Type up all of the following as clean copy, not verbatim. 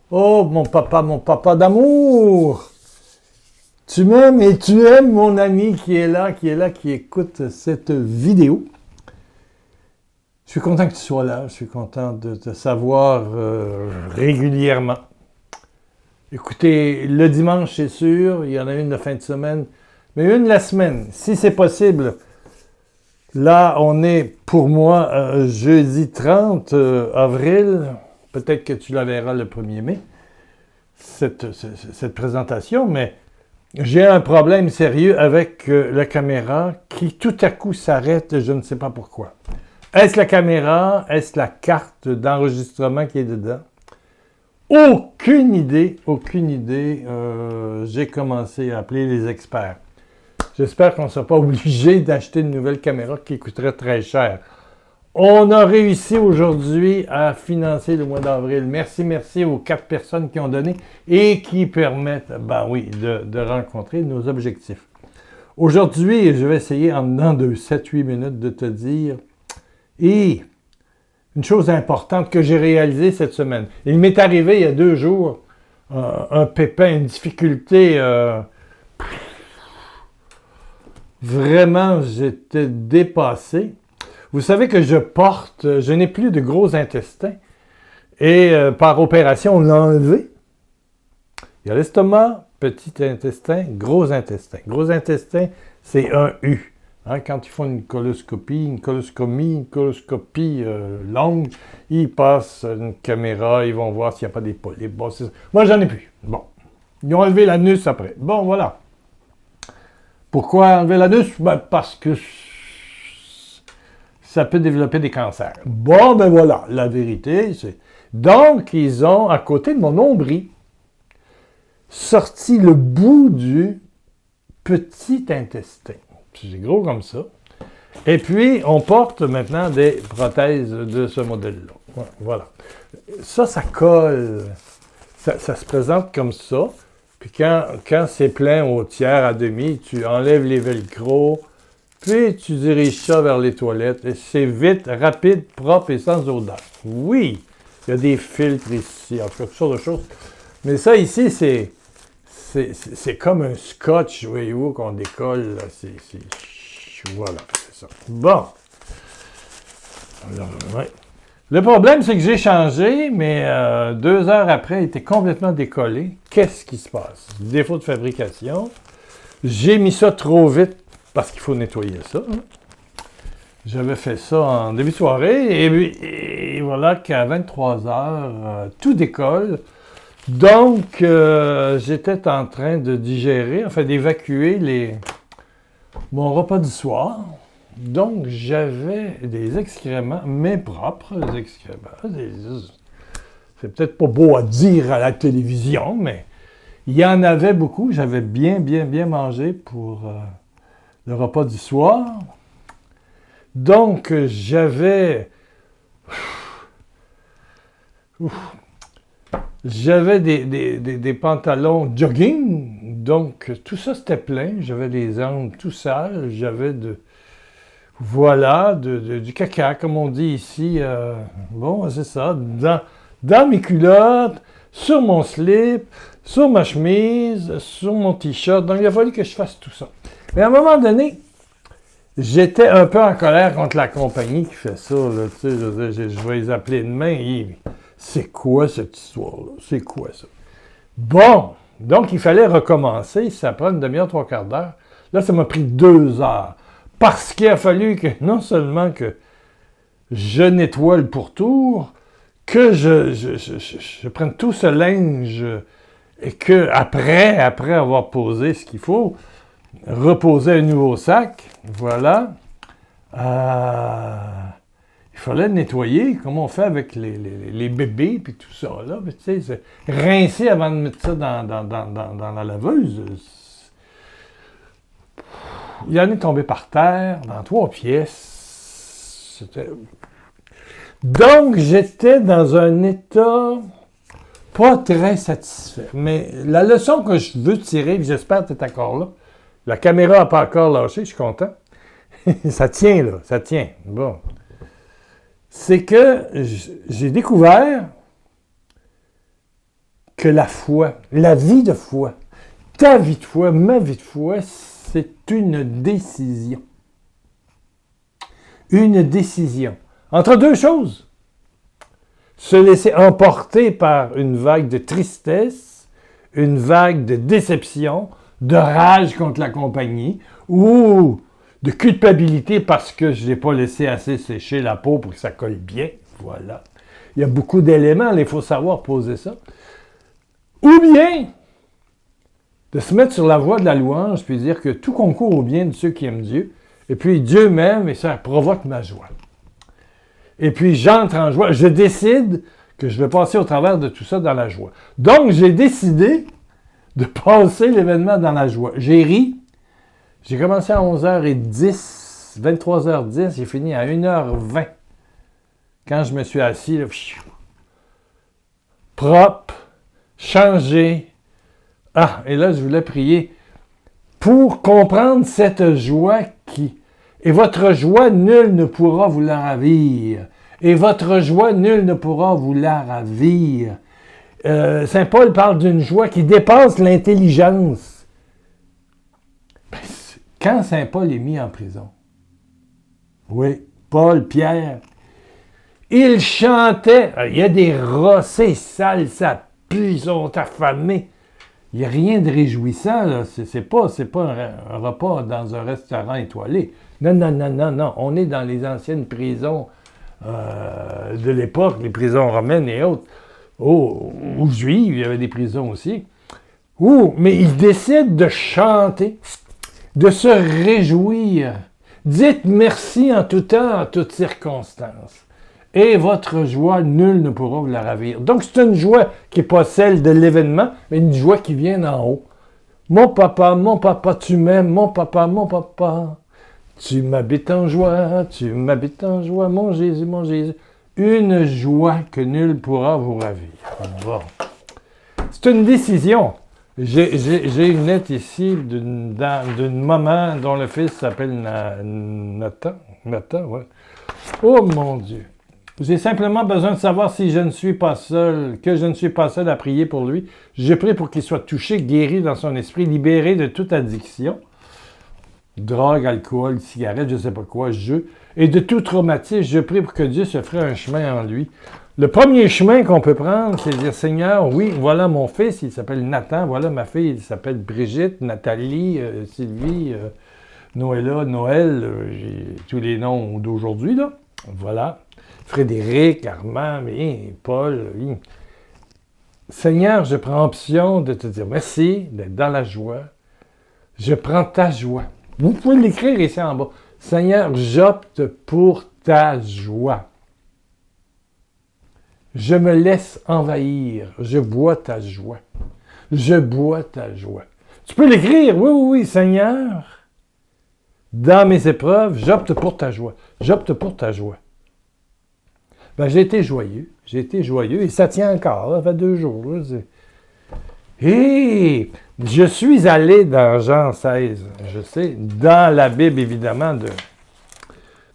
Oh, mon papa d'amour! Tu m'aimes et tu aimes mon ami qui est là, qui écoute cette vidéo. Je suis content que tu sois là, je suis content de te savoir régulièrement. Écoutez, le dimanche, c'est sûr, il y en a une de fin de semaine, mais une la semaine, si c'est possible. Là, on est, pour moi, jeudi 30 avril. Peut-être que tu la verras le 1er mai, cette présentation, mais j'ai un problème sérieux avec la caméra qui tout à coup s'arrête, je ne sais pas pourquoi. Est-ce la caméra? Est-ce la carte d'enregistrement qui est dedans? Aucune idée, aucune idée. J'ai commencé à appeler les experts. J'espère qu'on ne sera pas obligé d'acheter une nouvelle caméra qui coûterait très cher. On a réussi aujourd'hui à financer le mois d'avril. Merci aux 4 personnes qui ont donné et qui permettent, ben oui, de rencontrer nos objectifs. Aujourd'hui, je vais essayer en dedans de 7-8 minutes de te dire, et une chose importante que j'ai réalisée cette semaine. Il m'est arrivé il y a 2 jours un pépin, une difficulté. Vraiment, j'étais dépassé. Vous savez que je n'ai plus de gros intestins. Et par opération, on l'a enlevé. Il y a l'estomac, petit intestin, gros intestin. Gros intestin, c'est un U. Hein, quand ils font une coloscopie longue, ils passent une caméra, ils vont voir s'il n'y a pas des polypes. Bon, moi, j'en ai plus. Bon. Ils ont enlevé l'anus après. Bon, voilà. Pourquoi enlever l'anus? Ben, parce que ça peut développer des cancers. Bon, ben voilà, la vérité, c'est... Donc, ils ont, à côté de mon nombril, sorti le bout du petit intestin. C'est gros comme ça. Et puis, on porte maintenant des prothèses de ce modèle-là. Voilà. Ça colle. Ça se présente comme ça. Puis quand c'est plein au tiers, à demi, tu enlèves les velcro, puis tu diriges ça vers les toilettes. Et c'est vite, rapide, propre et sans odeur. Oui, il y a des filtres ici, en tout cas, toutes sortes de choses. Mais ça ici, c'est comme un scotch, voyez-vous, qu'on décolle. Là. Voilà, c'est ça. Bon. Alors, ouais. Le problème, c'est que j'ai changé, mais 2 heures après, il était complètement décollé. Qu'est-ce qui se passe? Défaut de fabrication. J'ai mis ça trop vite parce qu'il faut nettoyer ça. Hein. J'avais fait ça en début de soirée et voilà qu'à 23 heures, tout décolle. Donc, j'étais en train de digérer, enfin d'évacuer mon repas du soir. Donc, j'avais des excréments, mes propres excréments. C'est peut-être pas beau à dire à la télévision, mais il y en avait beaucoup. J'avais bien mangé pour le repas du soir. Donc, j'avais des pantalons jogging. Donc, tout ça, c'était plein. J'avais des ongles tout sales. J'avais du caca, comme on dit ici. Bon, c'est ça. Dans mes culottes, sur mon slip, sur ma chemise, sur mon t-shirt. Donc, il a fallu que je fasse tout ça. Mais à un moment donné, j'étais un peu en colère contre la compagnie qui fait ça. Là, tu sais, je vais les appeler demain. C'est quoi cette histoire-là? C'est quoi ça? Bon, donc il fallait recommencer. Ça prend une demi-heure, 3/4 d'heure. Là, ça m'a pris 2 heures. Parce qu'il a fallu que, non seulement que je nettoie le pourtour, que je prenne tout ce linge et que après avoir posé ce qu'il faut, reposer un nouveau sac, voilà. Il fallait le nettoyer, comme on fait avec les bébés puis tout ça, là. Mais, tu sais, rincer avant de mettre ça dans la laveuse. Il en est tombé par terre, dans 3 pièces. Donc, j'étais dans un état pas très satisfait. Mais la leçon que je veux tirer, j'espère que tu es encore là, la caméra n'a pas encore lâché, je suis content. Ça tient, là, ça tient. Bon. C'est que j'ai découvert que la foi, la vie de foi, ta vie de foi, ma vie de foi, c'est une décision. Une décision. Entre deux choses. Se laisser emporter par une vague de tristesse, une vague de déception, de rage contre la compagnie, ou de culpabilité parce que je n'ai pas laissé assez sécher la peau pour que ça colle bien. Voilà. Il y a beaucoup d'éléments, il faut savoir poser ça. Ou bien, de se mettre sur la voie de la louange, puis dire que tout concourt au bien de ceux qui aiment Dieu, et puis Dieu m'aime et ça provoque ma joie. Et puis j'entre en joie, je décide que je vais passer au travers de tout ça dans la joie. Donc j'ai décidé de passer l'événement dans la joie. J'ai ri, j'ai commencé à 11h10, 23h10, j'ai fini à 1h20. Quand je me suis assis, là, propre, changé. Ah, et là, je voulais prier pour comprendre cette joie qui... Et votre joie, nul ne pourra vous la ravir. Et votre joie, nul ne pourra vous la ravir. Saint Paul parle d'une joie qui dépasse l'intelligence. Quand Saint Paul est mis en prison, oui, Paul, Pierre, il chantait, il y a des rats, c'est sale, ça pue, ils sont affamés. Il n'y a rien de réjouissant, là. C'est pas un repas dans un restaurant étoilé. Non. On est dans les anciennes prisons de l'époque, les prisons romaines et autres. Ou juives, il y avait des prisons aussi. Mais ils décident de chanter, de se réjouir. Dites merci en tout temps, en toutes circonstances. Et votre joie, nul ne pourra vous la ravir. Donc, c'est une joie qui n'est pas celle de l'événement, mais une joie qui vient d'en haut. Mon papa, tu m'aimes, mon papa, tu m'habites en joie, mon Jésus. Une joie que nul pourra vous ravir. Bon. C'est une décision. J'ai une lettre ici d'une maman dont le fils s'appelle Nathan. Nathan, ouais. Oh mon Dieu. J'ai simplement besoin de savoir si je ne suis pas seul, que je ne suis pas seul à prier pour lui. Je prie pour qu'il soit touché, guéri dans son esprit, libéré de toute addiction, drogue, alcool, cigarette, je ne sais pas quoi, jeu, et de tout traumatisme. Je prie pour que Dieu se ferait un chemin en lui. Le premier chemin qu'on peut prendre, c'est de dire, Seigneur, oui, voilà mon fils, il s'appelle Nathan, voilà ma fille, il s'appelle Brigitte, Nathalie, Sylvie, Noëlla, Noël, j'ai tous les noms d'aujourd'hui, là. Voilà. Frédéric, Armand, Paul. Oui. Seigneur, je prends option de te dire merci, d'être dans la joie. Je prends ta joie. Vous pouvez l'écrire ici en bas. Seigneur, j'opte pour ta joie. Je me laisse envahir. Je bois ta joie. Je bois ta joie. Tu peux l'écrire, oui, Seigneur. Dans mes épreuves, j'opte pour ta joie. J'opte pour ta joie. Ben, j'ai été joyeux, et ça tient encore, ça fait 2 jours. Là, et je suis allé dans Jean 16, je sais, dans la Bible, évidemment, de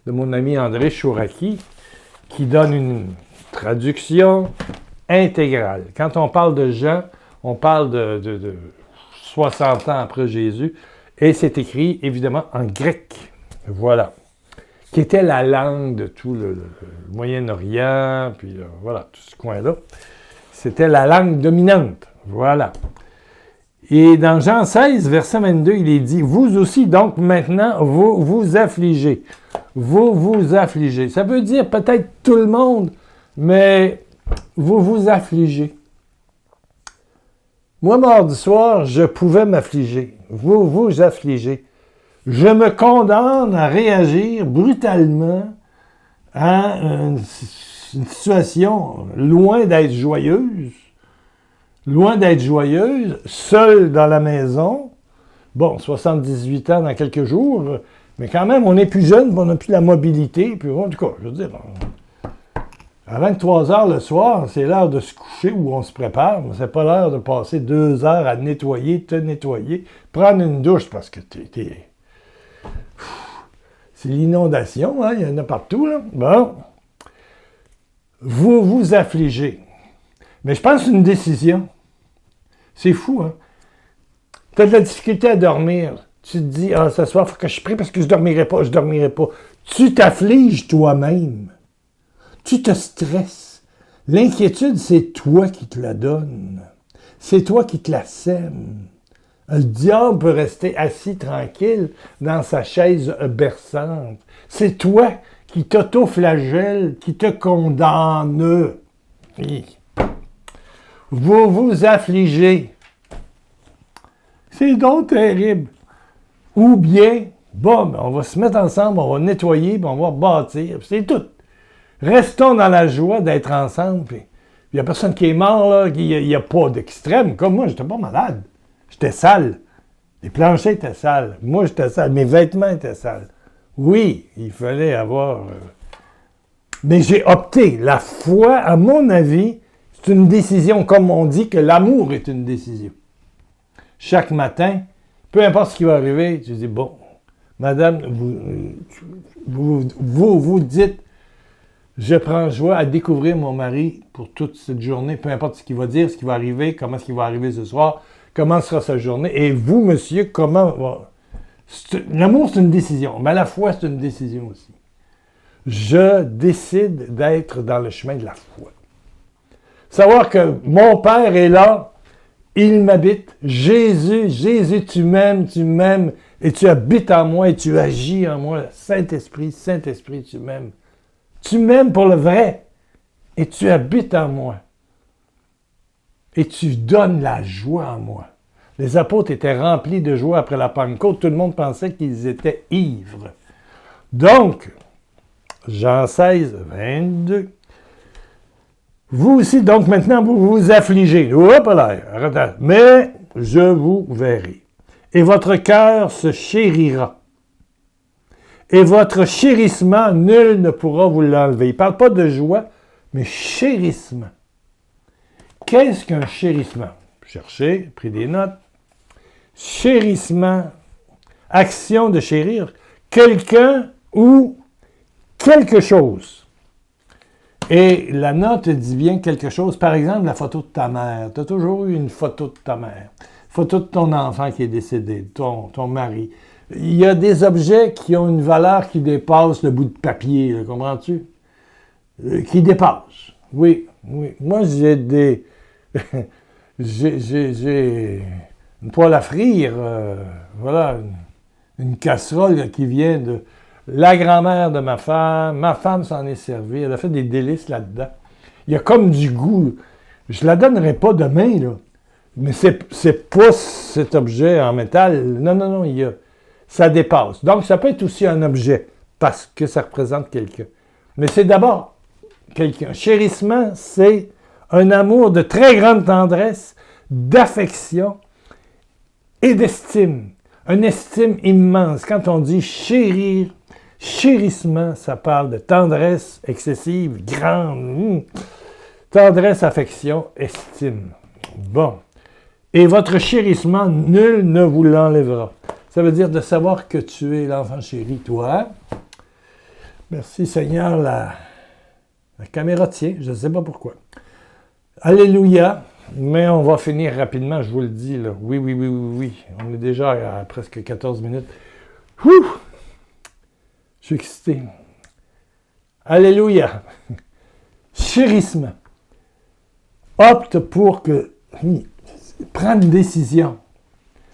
mon ami André Chouraki, qui donne une traduction intégrale. Quand on parle de Jean, on parle de 60 ans après Jésus, et c'est écrit, évidemment, en grec. Voilà. Qui était la langue de tout le Moyen-Orient, puis voilà, tout ce coin-là. C'était la langue dominante, voilà. Et dans Jean 16, verset 22, il est dit, « Vous aussi, donc, maintenant, vous vous affligez. Vous vous affligez. » Ça veut dire peut-être tout le monde, mais vous vous affligez. Moi, mardi soir, je pouvais m'affliger. Vous vous affligez. Je me condamne à réagir brutalement à une situation loin d'être joyeuse, seul dans la maison. Bon, 78 ans dans quelques jours, mais quand même, on est plus jeune, on n'a plus la mobilité. Puis en tout cas, je veux dire, à 23 heures le soir, c'est l'heure de se coucher où on se prépare. Mais c'est pas l'heure de passer 2 heures à te nettoyer, prendre une douche parce que c'est l'inondation, hein? Il y en a partout, là. Bon. Vous vous affligez. Mais je pense que c'est une décision. C'est fou, hein? Tu as de la difficulté à dormir. Tu te dis, ah, ce soir, il faut que je prie parce que je ne dormirai pas, je ne dormirai pas. Tu t'affliges toi-même. Tu te stresses. L'inquiétude, c'est toi qui te la donne. C'est toi qui te la sème. Le diable peut rester assis tranquille dans sa chaise berçante. C'est toi qui t'auto-flagelle, qui te condamne. Vous vous affligez. C'est donc terrible. Ou bien, bon, on va se mettre ensemble, on va nettoyer, puis on va bâtir. C'est tout. Restons dans la joie d'être ensemble. Il n'y a personne qui est mort, là. Il n'y a pas d'extrême. Comme moi, je n'étais pas malade. J'étais sale. Les planchers étaient sales. Moi, j'étais sale. Mes vêtements étaient sales. Oui, il fallait avoir... Mais j'ai opté. La foi, à mon avis, c'est une décision, comme on dit que l'amour est une décision. Chaque matin, peu importe ce qui va arriver, tu dis, bon, madame, vous dites, je prends joie à découvrir mon mari pour toute cette journée, peu importe ce qu'il va dire, ce qui va arriver, comment est-ce qu'il va arriver ce soir, comment sera sa journée, et vous, monsieur, comment... L'amour, c'est une décision, mais la foi, c'est une décision aussi. Je décide d'être dans le chemin de la foi. Savoir que mon Père est là, il m'habite. Jésus, tu m'aimes, et tu habites en moi, et tu agis en moi. Saint-Esprit, tu m'aimes. Tu m'aimes pour le vrai, et tu habites en moi. Et tu donnes la joie en moi. Les apôtres étaient remplis de joie après la Pentecôte. Tout le monde pensait qu'ils étaient ivres. Donc, Jean 16, 22. Vous aussi, donc maintenant, vous vous affligez. Hop là, mais je vous verrai. Et votre cœur se chérira. Et votre chérissement, nul ne pourra vous l'enlever. Il ne parle pas de joie, mais chérissement. Qu'est-ce qu'un chérissement? Cherchez, pris des notes. Chérissement, action de chérir, quelqu'un ou quelque chose. Et la note dit bien quelque chose. Par exemple, la photo de ta mère. Tu as toujours eu une photo de ta mère. Photo de ton enfant qui est décédé, ton mari. Il y a des objets qui ont une valeur qui dépasse le bout de papier, là, comprends-tu? Qui dépasse. Oui. Moi, j'ai des... j'ai une poêle à frire, voilà, une casserole là, qui vient de la grand-mère de ma femme s'en est servie, elle a fait des délices là-dedans. Il y a comme du goût, je la donnerai pas demain, là, mais c'est pas cet objet en métal, non, ça dépasse. Donc, ça peut être aussi un objet, parce que ça représente quelqu'un. Mais c'est d'abord quelqu'un. Chérissement, c'est un amour de très grande tendresse, d'affection et d'estime. Une estime immense. Quand on dit chérir, chérissement, ça parle de tendresse excessive, grande. Tendresse, affection, estime. Bon. Et votre chérissement, nul ne vous l'enlèvera. Ça veut dire de savoir que tu es l'enfant chéri, toi. Merci Seigneur, la caméra tient, je ne sais pas pourquoi. Alléluia. Mais on va finir rapidement, je vous le dis. Là. Oui. On est déjà à presque 14 minutes. Ouh! Je suis excité. Alléluia. Chérissement. Opte pour que... Prends une décision.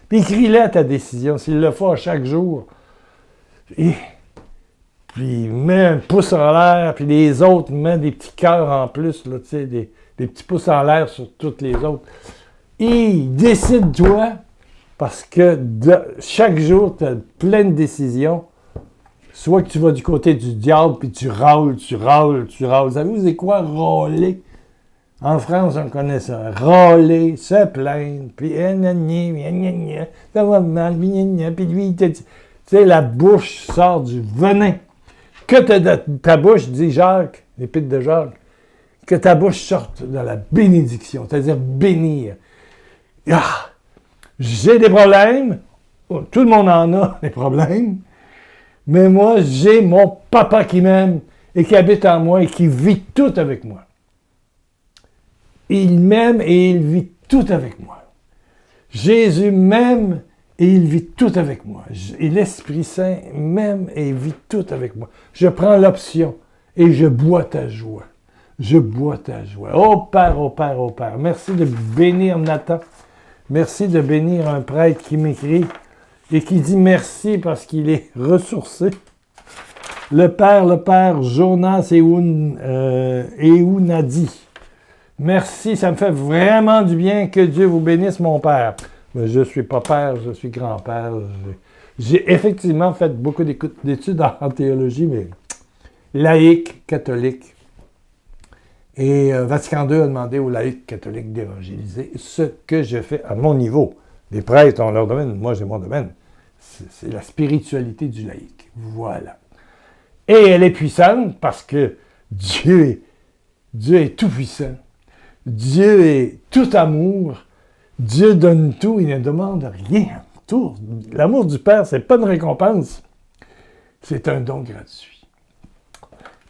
Puis écris-la ta décision, s'il le faut à chaque jour. Et puis mets un pouce en l'air, puis les autres, mets des petits cœurs en plus, là, tu sais, des petits pouces en l'air sur toutes les autres. Et décide-toi, parce que chaque jour, tu as plein de décisions. Soit que tu vas du côté du diable, puis tu râles. Savez-vous, c'est quoi râler? En France, on connaît ça. Râler, se plaindre, puis ça va mal, puis lui, tu sais, la bouche sort du venin. Que ta bouche, dit Jacques, l'épître de Jacques, que ta bouche sorte de la bénédiction, c'est-à-dire bénir. Ah, j'ai des problèmes, tout le monde en a des problèmes, mais moi, j'ai mon papa qui m'aime et qui habite en moi et qui vit tout avec moi. Il m'aime et il vit tout avec moi. Jésus m'aime et il vit tout avec moi. Et l'Esprit Saint m'aime et il vit tout avec moi. Je prends l'option et je bois ta joie. Je bois ta joie. Oh Père, oh Père, oh Père. Merci de bénir Nathan. Merci de bénir un prêtre qui m'écrit et qui dit merci parce qu'il est ressourcé. Le Père Jonas Eunadi. Merci, ça me fait vraiment du bien. Que Dieu vous bénisse, mon Père. Mais je ne suis pas père, je suis grand-père. J'ai effectivement fait beaucoup d'études en théologie, mais laïque, catholique. Et Vatican II a demandé aux laïcs catholiques d'évangéliser, ce que je fais à mon niveau. Les prêtres ont leur domaine, moi j'ai mon domaine. C'est la spiritualité du laïc. Voilà. Et elle est puissante parce que Dieu est tout puissant. Dieu est tout amour. Dieu donne tout, il ne demande rien. Tout. L'amour du Père, ce n'est pas une récompense. C'est un don gratuit.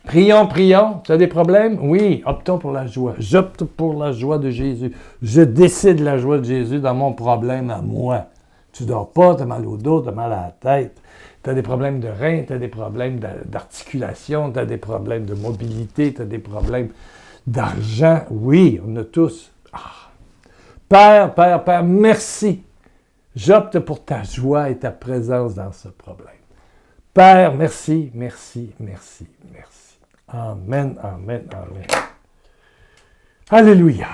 Prions, prions. Tu as des problèmes? Oui, optons pour la joie. J'opte pour la joie de Jésus. Je décide la joie de Jésus dans mon problème à moi. Tu dors pas, tu as mal au dos, tu as mal à la tête. Tu as des problèmes de reins, tu as des problèmes d'articulation, tu as des problèmes de mobilité, tu as des problèmes d'argent. Oui, on a tous. Père, Père, Père, merci. J'opte pour ta joie et ta présence dans ce problème. Père, merci, merci, merci, merci. Amen, amen, amen. Alléluia.